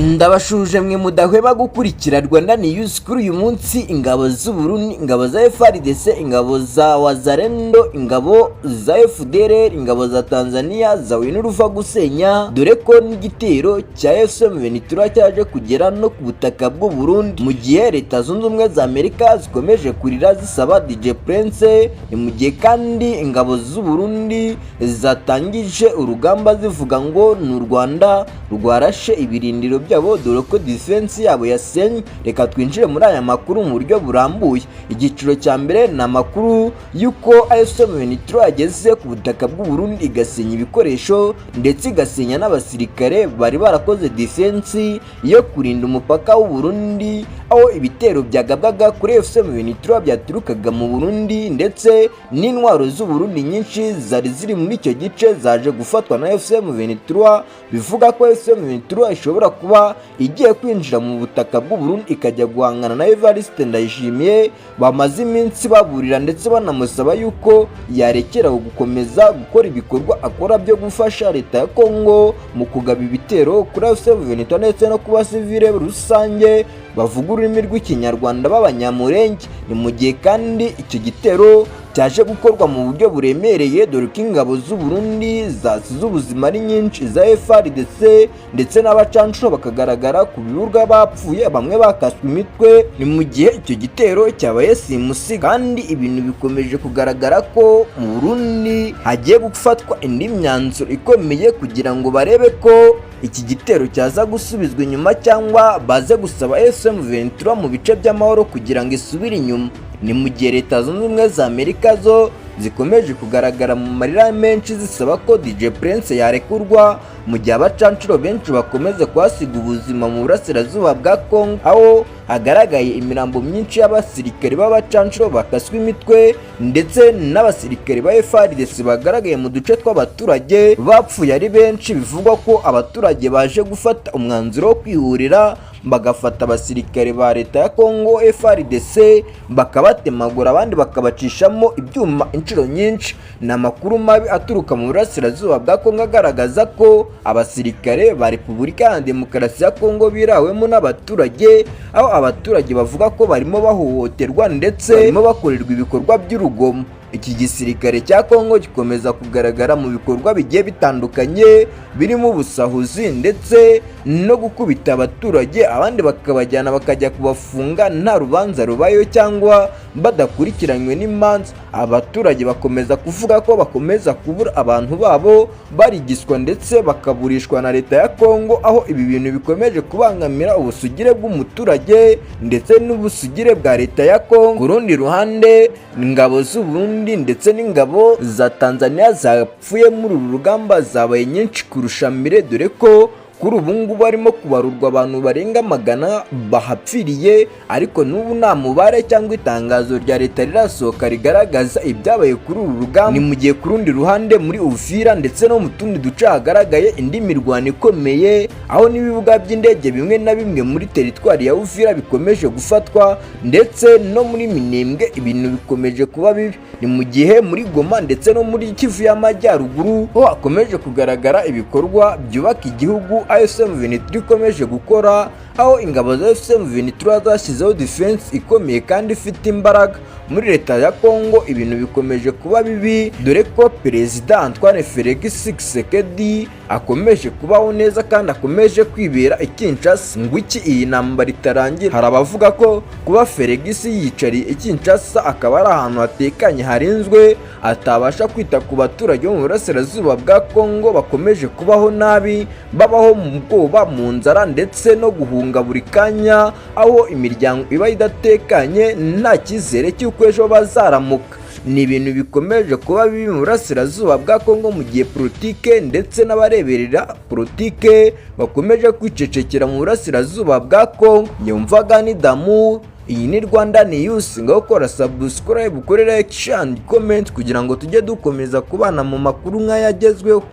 Ndabashuje mwe mudahwema gukurikira Rwanda News kuri uyu munsi. Ingabo z'u Burundi, ingabo za FARDC, ingabo za Wazalendo, ingabo za FDLR, ingabo za Tanzania zawe n'uruva gusenya, dore ko n'igitero cya M23 cyaje kugera no ku butaka bw'u Burundi, mu gihe Leta Zunze Ubumwe za Amerika zikomeje kurira zisaba DJ Prince. Ni mu gihe kandi ingabo z'u Burundi zatangije urugamba zivuga ngo n'u Rwanda rwarashe ibirindiro byabo dore ko defense yabo yasenye. Reka twinjire muri aya makuru mu buryo burambuye. Igiciro cya mbere ni amakuru yuko M23 yageze ku butaka bw'u Burundi igasenya ibikoresho ndetse igasenya n'abasirikare bari barakoze defense yo kurinda umupaka w'u Burundi, aho ibitero byagabwaga kuri M23 byaturukaga mu Burundi ndetse n'intwaro z'u Burundi nyinshi zari ziri muri icyo gice zaje gufatwa na M23. Bivuga ko M23 ishobora kuba igiye kwinjira mu butaka bw'u Burundi ikajya guhangana na Evariste Ndayishimiye, bamaze iminsi baburira ndetse banamusaba yuko yarekera gukomeza gukora ibikorwa akora byo gufasha Leta ya Kongo mu kugaba ibitero kuri M23 ndetse no kuba civile rusange bavuga ururimi rw'ikinyarwanda b'abanyamurenge. Ni mu gihe kandi icyo gitero cyaje gukorwa mu buryo buremereye dore ko ingabo z'u Burundi zasize ubuzima ari nyinshi za FARDC ndetse n'abacancuro bakagaragara ku bibuga bapfuye, bamwe bakaswe imitwe. Ni mu gihe icyo gitero cyabaye simusi kandi ibintu bikomeje kugaragara ko mu Burundi hagiye gufatwa indi myanzuro ikomeye kugira ngo barebe ko iki gitero cyaza gusubizwa inyuma cyangwa baze gusaba M23 mu bice by'amahoro kugira ngo isubire inyuma. Ni mu gihe Leta Zunze Ubumwe za Amerika zo zikomeje kugaragara mu marira menshi zisaba ko DJ Prince yarekurwa, mu gihe abacancuro benshi bakomeza kuhasiga ubuzima mu burasirazuba bwa Kongo, aho hagaragaye imirambo myinshi y'abasirikare b'abacancuro bakaswe imitwe ndetse n'abasirikare ba FARDC bagaragaye mu duce tw'abaturage bapfuye ari benshi. Bivugwa ko abaturage baje gufata umwanzuro wo kwihurira bagafata abasirikare ba Leta ya Kongo FARDC bakabatemagura, abandi bakabacishamo ibyuma inshuro nyinshi. Ni amakuru mabi aturuka mu burasirazuba bwa Kongo agaragaza ko abasirikare ba Repubulika ya Demokarasi ya Kongo birawemo n'abaturage, aho abaturage bavuga ko barimo bahohoterwa ndetse barimo bakorerwa ibikorwa by'urugomo. Iki gisirikare cya Kongo gikomeza kugaragara mu bikorwa bigiye bitandukanye birimo ubusahuzi ndetse no gukubita abaturage, abandi bakabajyana bakajya kubafunga nta rubanza rubayo cyangwa badakurikiranywe n'imanza. Abaturage bakomeza kuvuga ko bakomeza kubura abantu babo barigiswa ndetse bakaburishwa na Leta ya Kongo, aho ibi bintu bikomeje kubangamira ubusugire bw'umuturage ndetse n'ubusugire bwa Leta ya Kongo. Ku rundi ruhande ingabo z'u Burundi ndetse n'ingabo za Tanzania zapfuye muri uru rugamba zabaye nyinshi kurusha mbere, dore ko kuri ubu ngubu barimo kubarurwa abantu barenga magana bahapfiriye, ariko n'ubu nta mubare cyangwa itangazo rya Leta rirasohoka rigaragaza ibyabaye kuri uru rugamba. Ni mu gihe ku rundi ruhande muri Uvira ndetse no mu tundi duce hagaragaye indi mirwano ikomeye, aho n'ibibuga by'indege bimwe na bimwe muri teritwari ya Uvira bikomeje gufatwa ndetse no muri Minembwe ibintu bikomeje kuba bibi. Ni mu gihe muri Goma ndetse no muri Kivu y'Amajyaruguru ho hakomeje kugaragara ibikorwa byubaka igihugu M23 ikomeje gukora, aho ingabo za M23 zashyizeho defense ikomeye kandi ifite imbaraga. Muri Leta ya Kongo ibintu bikomeje kuba bibi dore ko Perezida Antoine Felix Tshisekedi akomeje kubaho neza kandi akomeje kwibera Kinshasa ngo iki iyi ntambara itarangira. Hari abavuga ko kuba Felix yicariye Kinshasa akaba ari ahantu hatekanye harinzwe atabasha kwita ku baturage bo mu burasirazuba bwa Kongo bakomeje kubaho nabi, babaho mu bwoba, mu nzara ndetse no guhunga buri kanya, aho imiryango iba idatekanye nta cyizere cy'uko ejo bazaramuka. Ni ibintu bikomeje kuba bibi mu burasirazuba bwa Kongo, mu gihe politike ndetse n'abareberera politike bakomeje kwicecekera mu burasirazuba bwa Kongo. Yumvaga ni Damu, iyi ni Rwanda News, ngaho kora subscribe, ukore like, share and comment kugira ngo tujye dukomeza kubana mu makuru nk'ayagezweho.